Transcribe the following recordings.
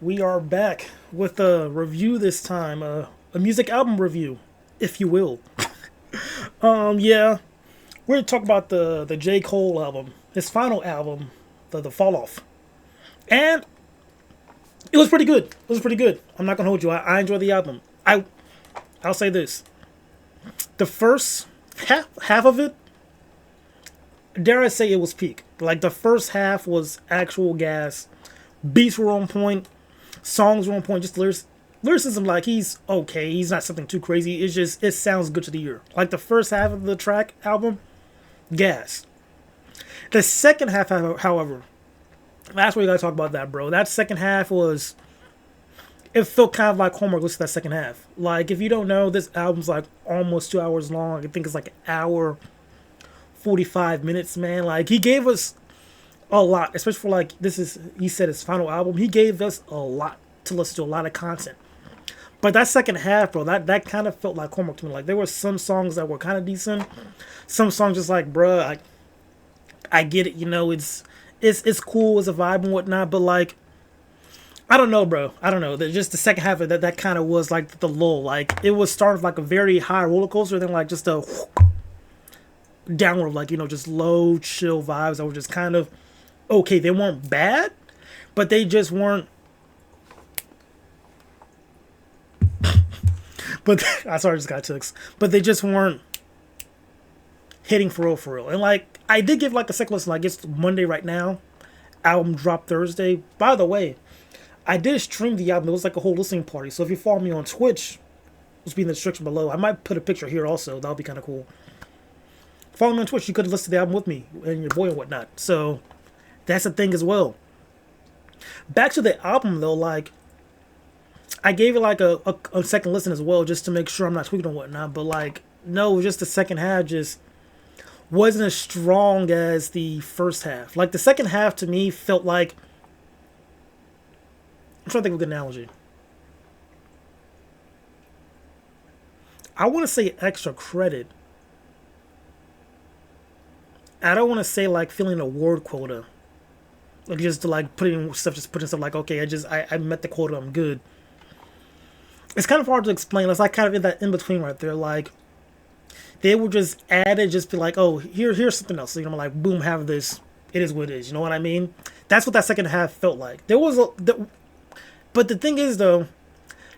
We are back with a review this time, a music album review, if you will. Yeah, we're gonna talk about the J Cole album, his final album, the Fall Off, and it was pretty good. It was pretty good. I'm not gonna hold you. I enjoyed the album. I'll say this: the first half of it, dare I say, it was peak. Like the first half was actual gas. Beats were on point. Songs were on point. Just lyricism, like he's okay. He's not something too crazy. It's just it sounds good to the ear. Like the first half of the track album, gas. The second half, however, that's where you gotta talk about that, bro. That second half was. It felt kind of like homework. Listen to that second half. Like if you don't know, this album's like almost 2 hours long. I think it's like an hour, 45 minutes, man. Like he gave us a lot, especially for like this is he said his final album. He gave us a lot to listen to, a lot of content. But that second half, bro, that kind of felt like homework to me. Like there were some songs that were kind of decent, some songs just like, bruh, I get it, you know, it's cool, it's a vibe and whatnot, but like I don't know, bro. I don't know. Just the second half of that kind of was like the lull. Like it was starting like a very high roller coaster, then like just a downward, like you know, just low, chill vibes that were just kind of okay. They weren't bad, but they just weren't. But I sorry, I just got ticks. But they just weren't hitting for real, for real. And like I did give like a second listen. Like it's Monday right now. Album dropped Thursday. By the way, I did stream the album. It was like a whole listening party. So if you follow me on Twitch, it'll be in the description below. I might put a picture here also. That'll be kind of cool. Follow me on Twitch. You could listen to the album with me and your boy and whatnot. So that's the thing as well. Back to the album though, like I gave it like a second listen as well, just to make sure I'm not tweaking and whatnot. But like, no, just the second half just wasn't as strong as the first half. Like the second half to me felt like I'm trying to think of a good analogy. I want to say extra credit. I don't want to say like filling a word quota. Like just to like putting stuff, just putting stuff like, okay, I met the quota, I'm good. It's kind of hard to explain. It's like kind of in that in between right there. Like they would just add it, just be like, oh, here's something else. So, you know, like boom, have this. It is what it is. You know what I mean? That's what that second half felt like. But the thing is though,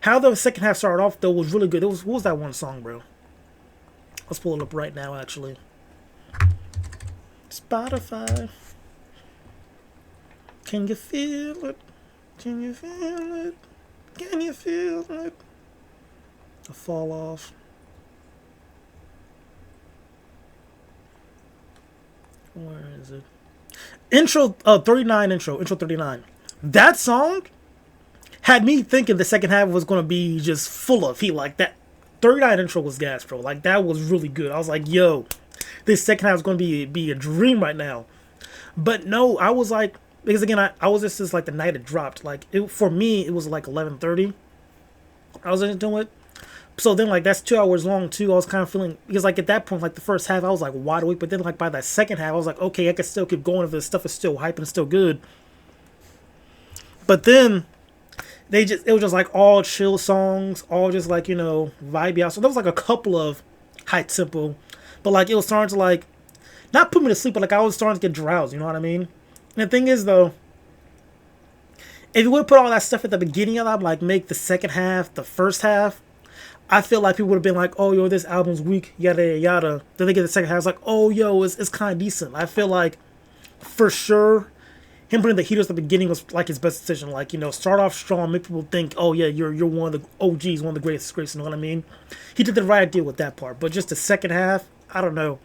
how the second half started off though was really good. What was that one song, bro? Let's pull it up right now, actually. Spotify. Can you feel it? Can you feel it? Can you feel it? The Fall Off. Where is it? Intro 39 intro 39. That song had me thinking the second half was going to be just full of heat. Like that 39 intro was gas, bro. Like that was really good. I was like, yo, this second half is going to be a dream right now. But no, I was like, because again, I was just like the night it dropped. Like for me, it was like 11:30. I was into it. So then like that's 2 hours long too. I was kind of feeling, because like at that point, like the first half, I was like wide awake. But then like by that second half, I was like, okay, I can still keep going if this stuff is still hype and still good. But then it was just like all chill songs, all just like, you know, vibey out. So there was like a couple of high tempo, but like it was starting to like not put me to sleep, but like I was starting to get drowsy. You know what I mean? And the thing is though, if you would put all that stuff at the beginning of the album, like make the second half the first half, I feel like people would have been like, oh yo, this album's weak, yada yada yada. Then they get the second half, it's like, oh yo, it's kind of decent. I feel like for sure him putting the heaters at the beginning was like his best decision. Like, you know, start off strong, make people think, oh yeah, you're one of the OGs, one of the greatest, you know what I mean? He did the right deal with that part. But just the second half, I don't know.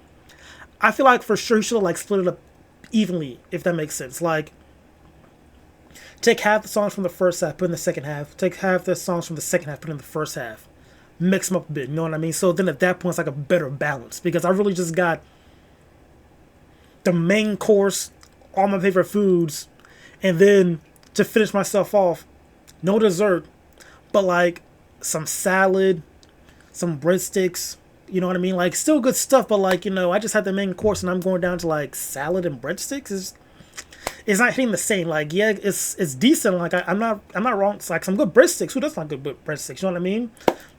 I feel like for sure he should have like split it up evenly, if that makes sense. Like take half the songs from the first half, put in the second half. Take half the songs from the second half, put in the first half. Mix them up a bit, you know what I mean? So then at that point, it's like a better balance. Because I really just got the main course, all my favorite foods, and then to finish myself off, no dessert, but like some salad, some breadsticks, you know what I mean? Like still good stuff, but like, you know, I just had the main course and I'm going down to like salad and breadsticks. it's not hitting the same. Like, yeah, it's decent. Like, I'm not wrong. It's like some good breadsticks. Who does not good breadsticks? You know what I mean?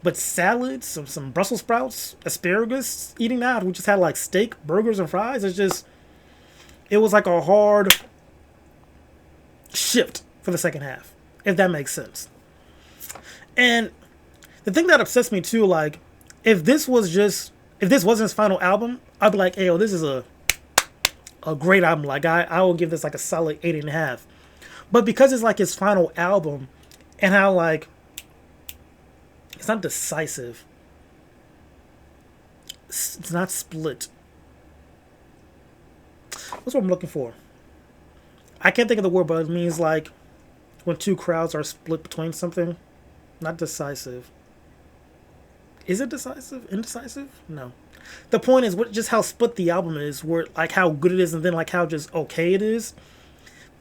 But salads, some Brussels sprouts, asparagus. Eating that, we just had like steak, burgers, and fries. It was like a hard shift for the second half, if that makes sense. And the thing that upsets me too, like, if this wasn't his final album, I'd be like, hey, yo, this is a great album. Like, I will give this like a solid 8.5. But because it's like his final album, and how like it's not decisive, it's not split. What's what I'm looking for? I can't think of the word, but it means like when two crowds are split between something. Not decisive. Is it decisive? Indecisive? No. The point is just how split the album is, where like how good it is, and then like how just okay it is,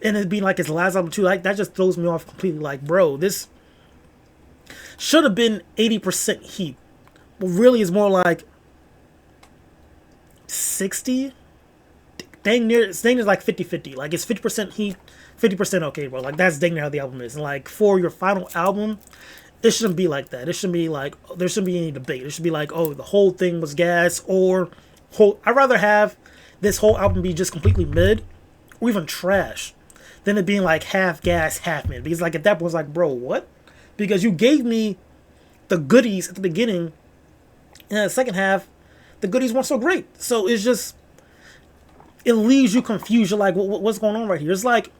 and it being like his last album too. Like that just throws me off completely. Like, bro, this should have been 80% heat. But really, it's more like 60. Dang near, it's dang near like 50-50. Like it's 50% heat, 50% okay, bro. Like that's dang near how the album is. And like for your final album, it shouldn't be like that. It shouldn't be like, there shouldn't be any debate. It should be like, oh, the whole thing was gas, or I'd rather have this whole album be just completely mid, or even trash, than it being like half gas, half mid. Because like at that point, it's like, bro, what? Because you gave me the goodies at the beginning, and in the second half, the goodies weren't so great. So it's just, it leaves you confused. You're like, what's going on right here? It's like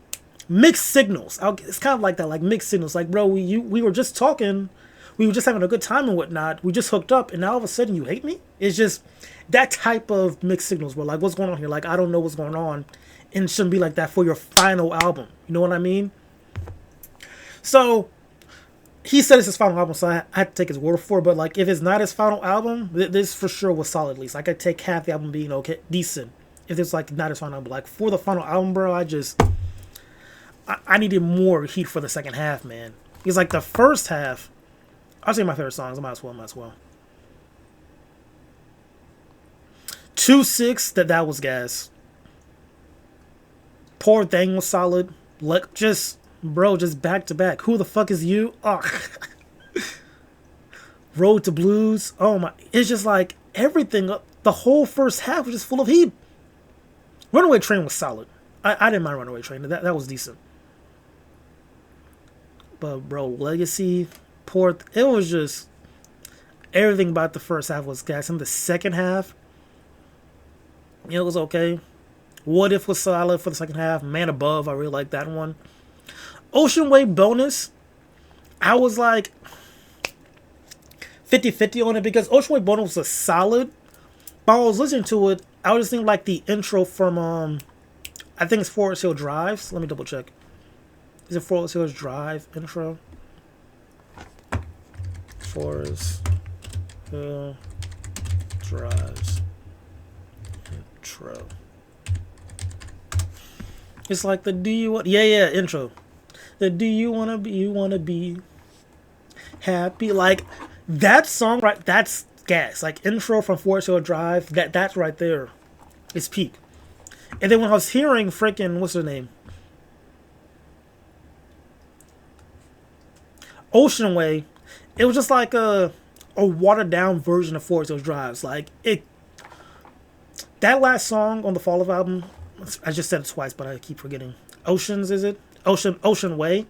mixed signals. It's kind of like that, like mixed signals. Like, bro, we were just talking, we were just having a good time and whatnot. We just hooked up, and now all of a sudden you hate me. It's just that type of mixed signals. Where like, what's going on here? Like, I don't know what's going on, and it shouldn't be like that for your final album. You know what I mean? So he said it's his final album, so I had to take his word for it. But like, if it's not his final album, this for sure was solid. At least I could take half the album being okay, decent. If it's like not his final album, like for the final album, bro, I needed more heat for the second half, man. Because like the first half, I'll say my favorite songs. I might as well. 2-6, that was gas. Poor Thing was solid. Like just back to back. Who the fuck is you? Oh. Road to Blues. Oh my! It's just like everything. The whole first half was just full of heat. Runaway Train was solid. I didn't mind Runaway Train. That was decent. But bro, Legacy, it was just everything about the first half was gas. And the second half, it was okay. What If was solid for the second half. Man Above, I really like that one. Ocean Wave Bonus, I was like 50-50 on it because Ocean Wave Bonus was solid. But I was listening to it, I was just thinking like the intro from I think it's Forest Hill Drive. Let me double check. Is it Forest Hills Drive intro? Forest Hill Drives intro. It's like the do you want? Yeah, intro. The do you wanna be happy? Like that song, right? That's gas. Like intro from Forest Hill Drive. That's right there. It's peak. And then when I was hearing freaking what's her name? Ocean Way, it was just like a watered down version of Forest Hills Drives. Like that last song on the Fall of album, I just said it twice, but I keep forgetting. Oceans, is it? Ocean Way.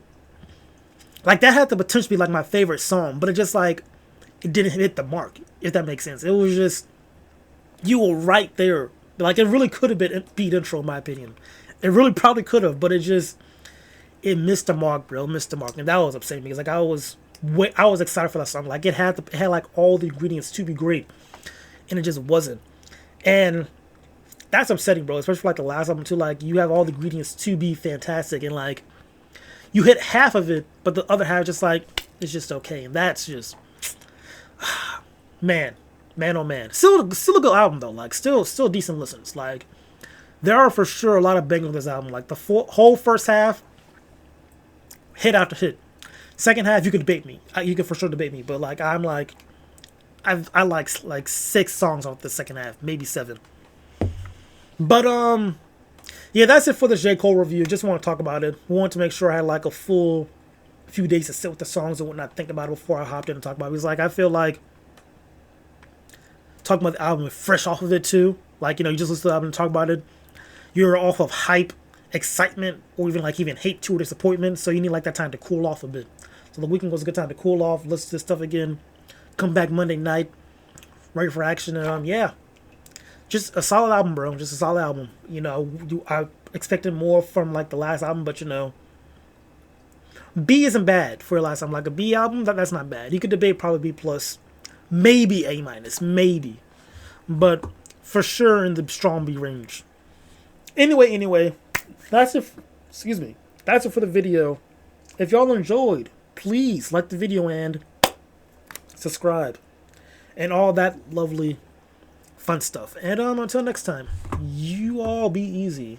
Like that had the potential to be like my favorite song, but it just like it didn't hit the mark, if that makes sense. It was just, you were right there. Like it really could have been beat intro in my opinion. It really probably could have, but it missed the mark, bro. Missed the mark, and that was upsetting because like I was excited for that song. Like it had like all the ingredients to be great, and it just wasn't. And that's upsetting, bro. Especially for like the last album too. Like you have all the ingredients to be fantastic, and like you hit half of it, but the other half just like it's just okay. And that's just man, oh man. Still a good album though. Like still decent listens. Like there are for sure a lot of bangers on this album. Like the whole first half, hit after hit. Second half, you could debate me. You could for sure debate me. But like I like 6 songs off the second half, maybe 7. But Yeah, that's it for the J. Cole review. Just want to talk about it. Want to make sure I had like a full few days to sit with the songs and whatnot, think about it before I hopped in and talk about it. Because like I feel like talking about the album fresh off of it too. Like, you know, you just listen to the album and talk about it. You're off of hype, excitement, or even hate to or disappointment. So you need like that time to cool off a bit. So the weekend was a good time to cool off, listen to this stuff again, come back Monday night, ready for action. And yeah, just a solid album, bro. Just a solid album. You know, I expected more from like the last album, but you know, B isn't bad for your last album. Like a B album, that's not bad. You could debate probably B plus, maybe A minus, maybe, but for sure in the strong B range. Anyway, that's it. Excuse me. That's it for the video. If y'all enjoyed, please like the video and subscribe and all that lovely fun stuff. And until next time, you all be easy.